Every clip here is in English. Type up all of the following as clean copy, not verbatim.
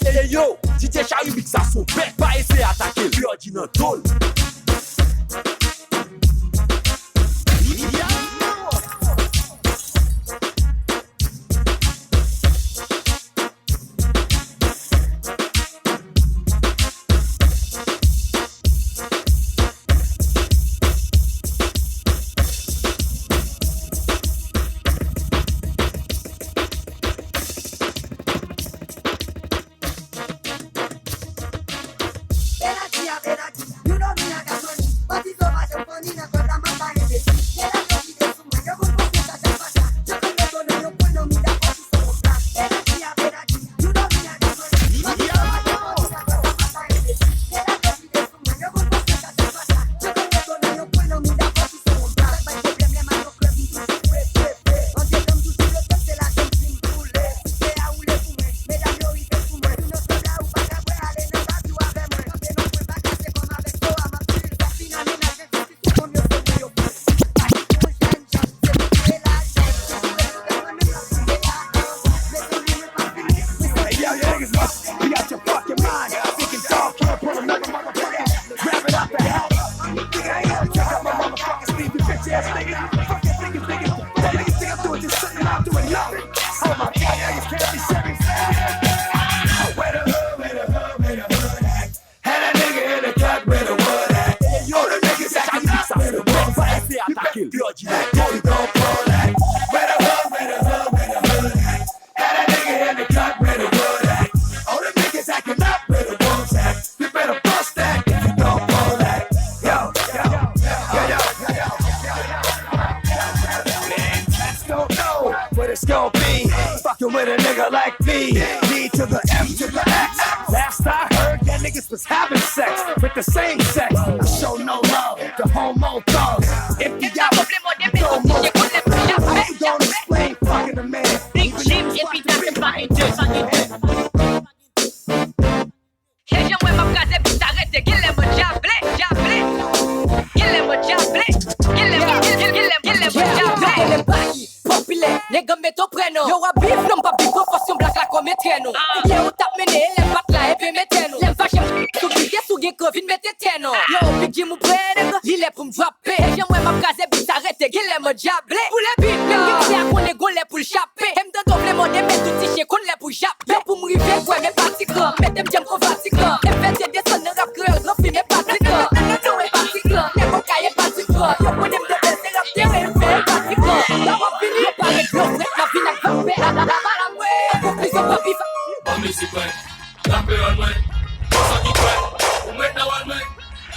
Hey yo, DJ Charibik sa son bek, pa ese atake, li odi nan tol. With a nigga like me, D to the M to the X. Last I heard, that niggas was having sex with the same sex. I show no love to homo thugs. If you got a don't move, how you gonna explain fucking a man? Big Jim, et puis t'as fait pas une deux sans et j'aimerais ma case et puis t'arrêter. Qu'il aime diablé, diablé. Qu'il aime diablé. Qu'il aime diablé. Populaire, nègre met ton prénom. Yo a bif, non pas bif, proportion black la comme traîneau. Bien on tape mené, l'aime pas là et puis mettez-nous. L'aime pas j'aime tout big, sous gay Covid, mettez-nous. Yo, big Jim ou prenne, il est pour me dropper. J'aimerais ma case et puis t'arrêter. Qu'il aime diablé. Pour les beats, même qui c'est qu'on est golé pour le chapper. Aime de doubler mon aimé tout tiché qu'on l'est pour japper. Yo pour me river, quoi, mais pas si grand. Mettez-moi j'aime qu'on va si grand. Et faites des sons de rap créole, non film est pas si grand. Non est pas si grand, n'est pas caillé pas si grand. Yo pour them de baisser rap terre et fait pas si grand. Là on finit par les blocs, la vie n'a pas fait. La malamoué, pour plus on va vivre. On musique ouais, rapper on ouais, on s'en dit ouais, on met dans on ouais.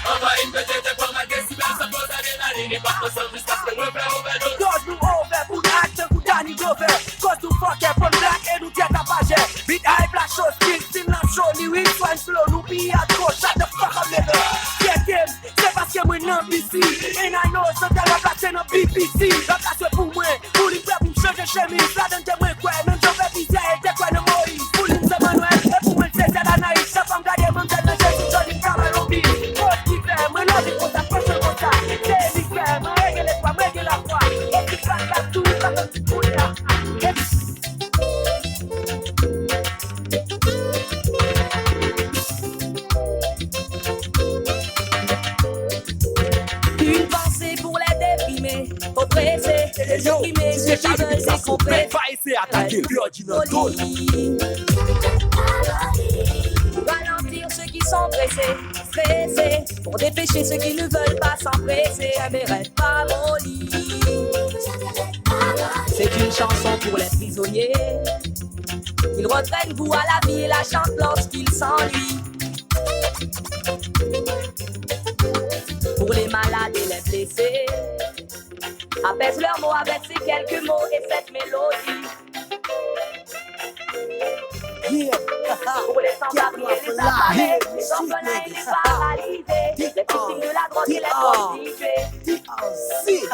On va inviter des pommes à guess, mais ça pose à l'adrénaline. Pas de sol jusqu'à ce que nous faire overdose. Cause nous over, pour l'acte, pour Danny Dover. Cause nous fucker from black et nous tête à pager. Beat high, black show, still, still not show. Lyrics, one flow, nous be at go. Shut the fuck up, nigga. Get him, c'est parce que moi non BC. And I know, so tell la place no BBC. La place pour moi, pour les frères, pour me changer chemise. La dente moi quoi, même j'en vais viser, et t'es quoi, no Moïse. Pour les Manuel, et pour moi, c'est la naïve. Ça va me garder, mon tel, mais j'ai tout Johnny Cameron. Moi non, j'ai pour ta prochaine montagne. C'est l'hiver, moi règle les poids, règle la foi. Et tu passes à tout, ça me dit pour là. Une pensée pour les déprimés, oppressés, déprimés, ceux qui veulent s'écouper. Va essayer d'attaquer, lui on dit non, tout. Ralentir ceux qui sont pressés, stressés, pour dépêcher ceux qui ne veulent pas s'empresser. Mais reste pas mon lit. C'est une chanson pour les prisonniers. Ils reprennent goût à la vie et la chantent lorsqu'ils s'ennuient. Pour les malades et les blessés, apaise leurs mots avec ces quelques mots et cette mélodie. Pour les sans-abri et les affamés, les orphelins et les paralysés, les victimes de la drogue et les prostituées.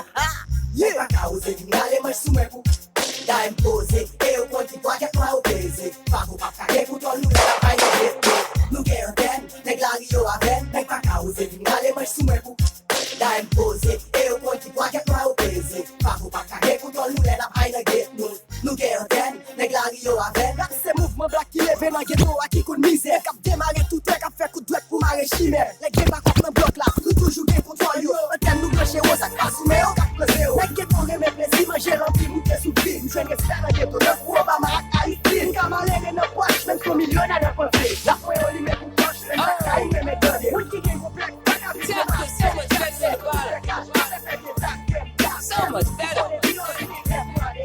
Y'a pas qu'à oser, n'allez moi sous mes coups. T'as imposé, et au compte, toi qu'est-ce qu'on a opposé. Pas pour pas qu'à pour toi, nous l'avons pas été. Nous qu'est un thème, n'est que la rio à peine. N'est pas qu'à oser, n'allez moi sous mes coups. T'as imposé, et au compte, toi qu'est-ce qu'on a opposé. Pas pour pas kage kouton nou lè la paye nan get nou. Nou gen antenne, nèg la rio aven. Gat se mouvement black qui leve nan ghetto a ki koun misère. Kap démarrer tout est kap fè coup de pour marrer chimère. Les gen bakop nan bloc là, nous toujours gen contrôle yo. Antenne nou branché au sak assume yo kap pleze yo. Nèg ghetto remè plaisir manger l'empire ou te souffrir. Nous jwenn respect nan ghetto nan pour Obama ak Haïti. Kamale nan poche même son millionnaire nan poche. La foi on li met pour poche, même pas caille même donner. Ou qui gen complexe, So much better.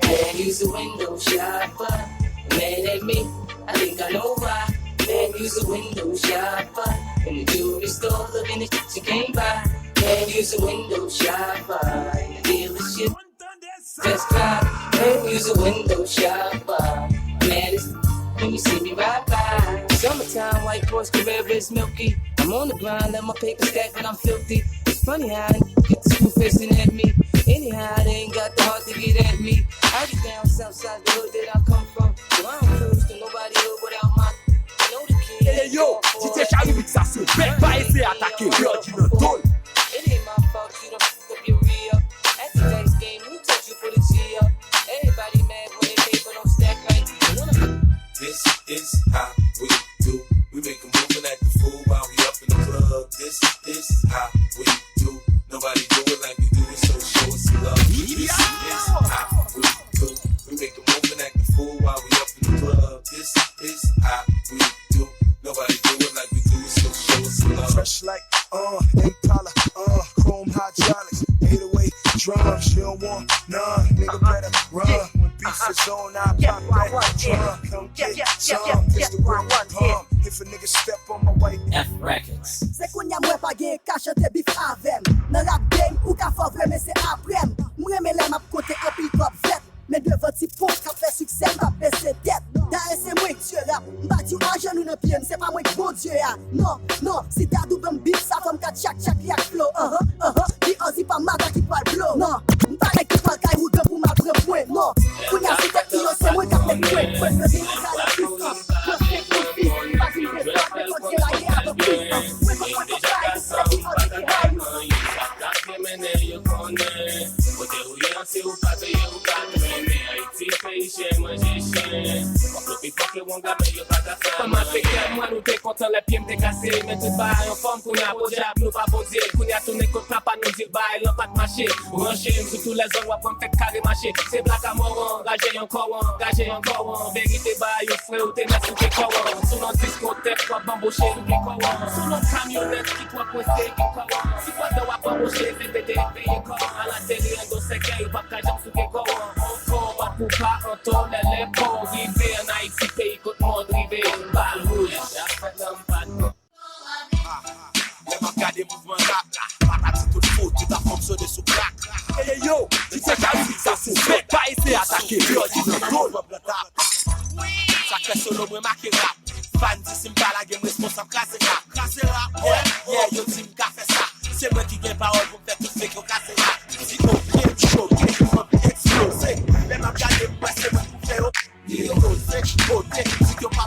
Man, use a window shopper. Mad at me, I think I know why. Man, use a window shopper. In the jewelry store, looking at shit you can't buy. Man, use a window shopper. In the dealership, just drive. Man, use a window shopper. Mad as when you see me ride by. Summertime, white boys career is milky. I'm on the grind, let my paper stack when I'm filthy. It's funny how they get the school facing at me. Anyhow, they ain't got the heart to get at me. I get down south side the hood that I come from. So I don't cruise to nobody hood without my. You know the kid. Hey yo, DJ Charlie mix ça c'est bête pas essayer attaquer Birdie dans tôle. It ain't my fault you done fucked up your re-up. At the next game, who touch you for the G-up? Everybody mad when they paper don't stack right. This is how we do. We make a move and act the fool while we up in the club. This is how we do. Nobody do it like we do it, so show us some love. This is how we do. We make a move and act the fool while we up in the club. This is how we do. Nobody do it like we do it, so show us some love. Fresh like Impala, chrome hydraulics, 808 drums. You don't want none, nigga better run. When beef is on, I pop that drum. Come get some, it's the real pump. If a nigga step on my white F Records. Se koun ya mwen pa gen ka chante bif avem. Nan rap game ou ka fò vreme se aprem. Mwen me lem ap kote apil pop vet. Men devan ti pon ka fè suksè mpa bese det. Da ese mwen k'ye rap. Mbati ou ajan nou nan piem, se pa mwen k'bon Dieu ya. Non, non, si ta dou bèm bif sa fòm ka tchak liak flow. Di ozi pa maga ki pal blow. Non, mpa lek ki pal kay ou de pou ma pre point. Non, koun ya si te ki yo se mwen ka fè point. Fòm se bin ka la pif. Prospect ou fif. Pas une fè fòm, fòm se la ye a de pif. Mwen kon kon fay, se di ozi ki hay nou. Pote ou yan se ou pate ye ou kate mene Haiti peyi che manje chen Wap lopi poke wonga me yo pata fè Paman se kem mwen nou te kontan le piem te kase Men tout ba yon fom koun ya po jab nou pa bodye Koun ya toune kout papa nou di bay lan pat mache Ou ranche msou tou les zon wap wèm fèk kare mache Se blak a moran, gaje yon kowan, gaje yon kowan Verite ba yon fre ou te nes ou ke kowan Sou nan diskotek wap bamboshe ou ke kowan Sou nan kamyonet ki wap weste ki kowan Si kwa te wap bamboshe VPD peye kowan A la tele yon do seke yon pap kajan sou ke kowan Ankon wap ou pa anton le pon Rive an Haiti peyi kout moun rive Bal rouge, apet nan pat Les man gade mouvement rap là. Patati tout fout, tout a fonctionné sous crack. Hey yo, DJ Charlie mix ça c'est bête pas essayer attaquer Birdie dans tôle. Ça crée solo mwen marqué rap. Fan di si m'pa la game responsable krasé rap. Krasé rap, yeah, yo di m'ka fè ça. C'est moi qui gen parole pour faire tout fait qu'on casse rap. Si ok, choqué, on explosé. Les man gade moi c'est moi pour faire explosé. Ok, si yo pas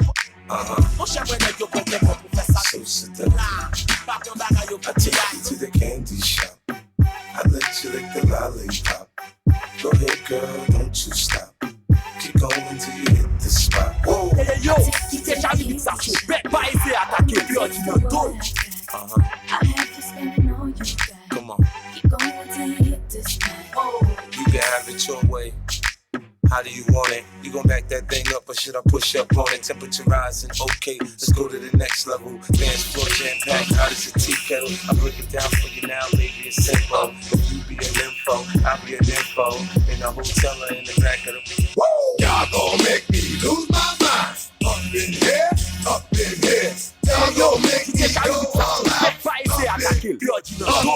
mon cher mwen yo konten pour faire ça. Pas de bagarre yo I take you to the candy shop. I let you lick the lollipop. Go ahead, girl, don't you stop. Keep going till you hit the spot. Whoa. Hey yo, DJ Charlie mix ça c'est bête pas essayer attaquer Birdie dans tôle. I have to spend all you got. Come on, Keep going till you hit this spot. you can have it your way How do you want it? You gon' back that thing up or should I push up on it? Temperature rising, okay, let's go to the next level. Dance floor jam-packed, hot as a tea kettle. I break it down for you now, lady, it's simple. If you be an info, I'll be an info. In a hotel or in the back of the... Woo! Y'all gon' make me lose my mind. Up in here, up in here. Y'all gon' make me go all out. Up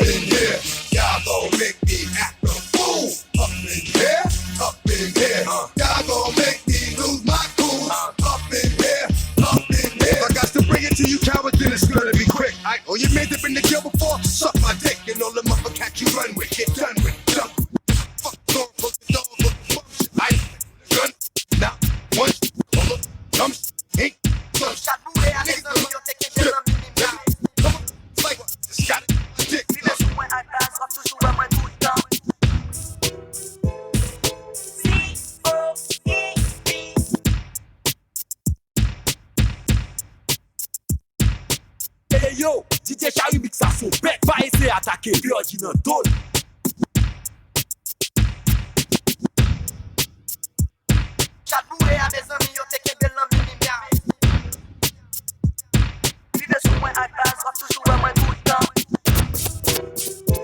in here, y'all gon' make me act a fool. Up in here, up in here. Y'all gon' make me lose my cool. Up in here, up in here. If I got to bring it to you cowards, then it's gonna be quick. Oh, you made it in the kill before? Suck my dick and all the mother cat you run with. Get done with, jump. Fuck, dog, fuck, dog, fuck, shit. I gun, now, one, hold up, come, ain't, come, shot, niggas, come on, like, just got it, dick, Hey yo, DJ Charlie mix a son bête, va essayer attaquer. Puis on dit non, tôle.